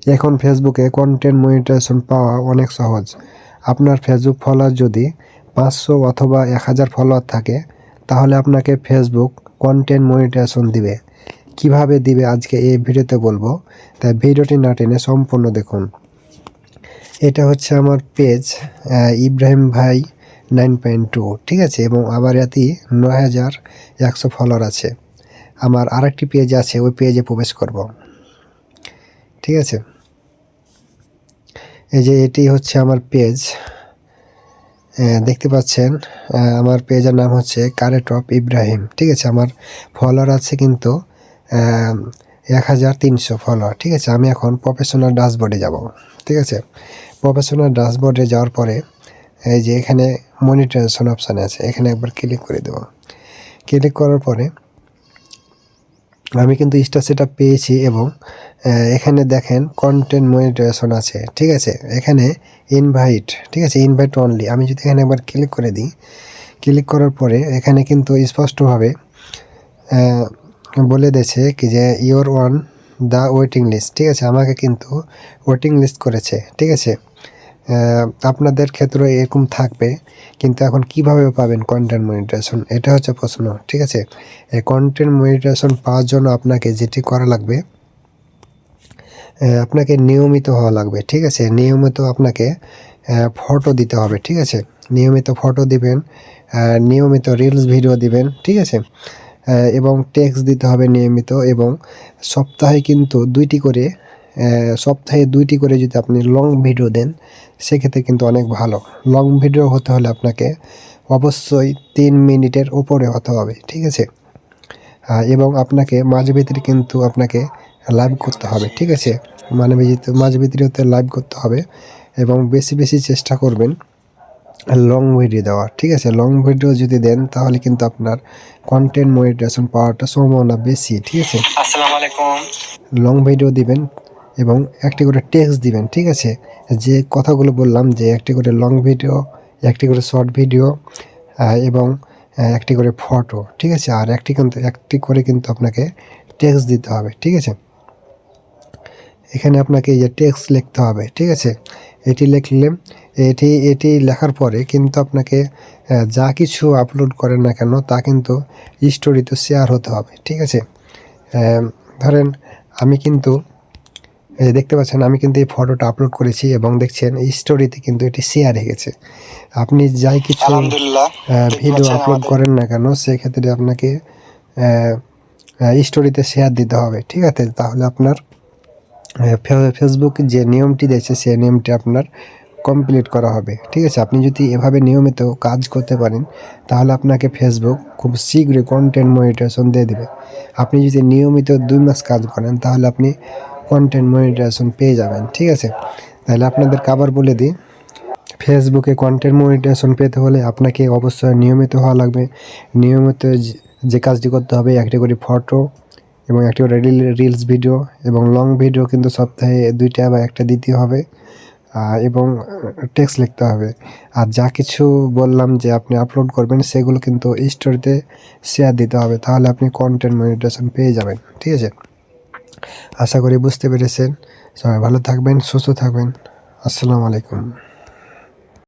এখন ফেসবুকে content monetization পাওয়া অনেক সহজ। আপনার ফেসবুক ফলোয়ার যদি 500 অথবা 1000 ফলোয়ার থাকে, তাহলে আপনাকে ফেসবুক কন্টেন্ট মনিটাইজেশন দিবে। কিভাবে দিবে আজকে এই ভিডিওতে বলবো, তাই ভিডিওটি না টেনে সম্পূর্ণ দেখুন। এটা হচ্ছে আমার পেজ ইব্রাহিম ভাই 9.2, ঠিক আছে, এবং আমার এতে 9100 ফলোয়ার আছে। আমার আরেকটি পেজ আছে, ওই পেজে প্রবেশ করব, ঠিক আছে। এই যে এটি হচ্ছে আমার পেজ, দেখতে পাচ্ছেন। আমার পেজের নাম হচ্ছে কারেট অফ ইব্রাহিম, ঠিক আছে। আমার ফলোয়ার আছে কিন্তু 1300 ফলোয়ার, ঠিক আছে। আমি এখন প্রফেশনাল ড্যাশবোর্ডে যাব, ঠিক আছে। প্রফেশনাল ড্যাশবোর্ডে যাওয়ার পরে এই যে এখানে মনিটাইজেশন অপশান আছে, এখানে একবার ক্লিক করে দেব। ক্লিক করার পরে আমি কিন্তু স্টার সেটআপ পেয়েছি এবং এখানে দেখেন কন্টেন্ট মনিটাইজেশন আছে, ঠিক আছে। এখানে ইনভাইট, ঠিক আছে, ইনভাইট অনলি। আমি যদি এখানে একবার ক্লিক করে দিই, ক্লিক করার পরে এখানে কিন্তু স্পষ্টভাবে বলে দিয়েছে কি যে your on the waiting list, ঠিক আছে। আমাকে কিন্তু ওয়েটিং লিস্ট করেছে, ঠিক আছে। আপনাদের ক্ষেত্রে এরকম থাকবে, কিন্তু এখন কিভাবে পাবেন কন্টেন্ট মনিটাইজেশন, এটা হচ্ছে প্রশ্ন, ঠিক আছে। এই কন্টেন্ট মনিটাইজেশন পাওয়ার জন্য আপনাকে যেটি করা লাগবে, আপনাকে নিয়মিত হওয়া লাগবে, ঠিক আছে। নিয়মিত আপনাকে ফটো দিতে হবে, ঠিক আছে। নিয়মিত ফটো দিবেন, নিয়মিত রিলস ভিডিও দিবেন, ঠিক আছে। এবং টেক্সট দিতে হবে নিয়মিত, এবং সপ্তাহে কিন্তু সপ্তাহে 2টি করে যদি আপনি লং ভিডিও দেন, সেক্ষেত্রে কিন্তু অনেক ভালো। লং ভিডিও হতে হলে আপনাকে অবশ্যই 3 মিনিটের ওপরে হতে হবে, ঠিক আছে। এবং আপনাকে মাঝে ভিতরে কিন্তু আপনাকে লাইভ করতে হবে, ঠিক আছে। মাঝে ভিতরে লাইভ করতে হবে, এবং বেশি বেশি চেষ্টা করবেন লং ভিডিও দেওয়ার, ঠিক আছে। লং ভিডিও যদি দেন তাহলে কিন্তু আপনার কন্টেন্ট মনিটাইজেশন পাওয়াটা সম্ভাবনা বেশি, ঠিক আছে। আসসালামু আলাইকুম। লং ভিডিও দিবেন এবং একটি করে টেক্সট দিবেন, ঠিক আছে। যে কথাগুলো বললাম, যে একটি করে লং ভিডিও, একটি করে শর্ট ভিডিও, এবং একটি করে ফটো, ঠিক আছে। আর একটি করে কিন্তু আপনাকে টেক্সট দিতে হবে, ঠিক আছে। এখানে আপনাকে এই যে টেক্সট লিখতে হবে, ঠিক আছে। এটি লিখলে এটি লেখার পরে কিন্তু আপনাকে যা কিছু আপলোড করেন না কেন তা কিন্তু স্টোরিতে শেয়ার হতে হবে, ঠিক আছে। ধরেন আমি কিন্তু দেখতে পাচ্ছেন, আমি কিন্তু এই ফটোটা আপলোড করেছি এবং দেখছেন স্টোরিতে কিন্তু এটি শেয়ার হয়ে গেছে। আপনি যাই কিছু ভিডিও আপলোড করেন না কেন, সেক্ষেত্রে আপনাকে স্টোরিতে শেয়ার দিতে হবে, ঠিক আছে। তাহলে আপনার ফেসবুক যে নিয়মটি দিয়েছে, সেই নিয়মটি আপনার কমপ্লিট করা হবে, ঠিক আছে। আপনি যদি এভাবে নিয়মিত কাজ করতে পারেন, তাহলে আপনাকে ফেসবুক খুব শীঘ্রই কন্টেন্ট মনিটাইজেশন দিয়ে দেবে। আপনি যদি নিয়মিত 2 মাস কাজ করেন, তাহলে আপনি কন্টেন্ট মনিটাইজেশন পেয়ে যাবেন, ঠিক আছে। তাহলে আপনাদেরকে আবার বলে দিই, ফেসবুকে কন্টেন্ট মনিটাইজেশন পেতে হলে আপনাকে অবশ্যই নিয়মিত হওয়া লাগবে। নিয়মিত যে কাজটি করতে হবে, একটি করে ফটো এবং একটি করে রিলস ভিডিও এবং লং ভিডিও কিন্তু সপ্তাহে 2টা বা 1টা দিতে হবে, এবং টেক্সট লিখতে হবে। আর যা কিছু বললাম যে আপনি আপলোড করবেন, সেগুলো কিন্তু স্টোরিতে শেয়ার দিতে হবে, তাহলে আপনি কন্টেন্ট মনিটাইজেশন পেয়ে যাবেন, ঠিক আছে। আশা করি বুঝতে পেরেছেন। সবাই ভালো থাকবেন, সুস্থ থাকবেন। আসসালামু আলাইকুম।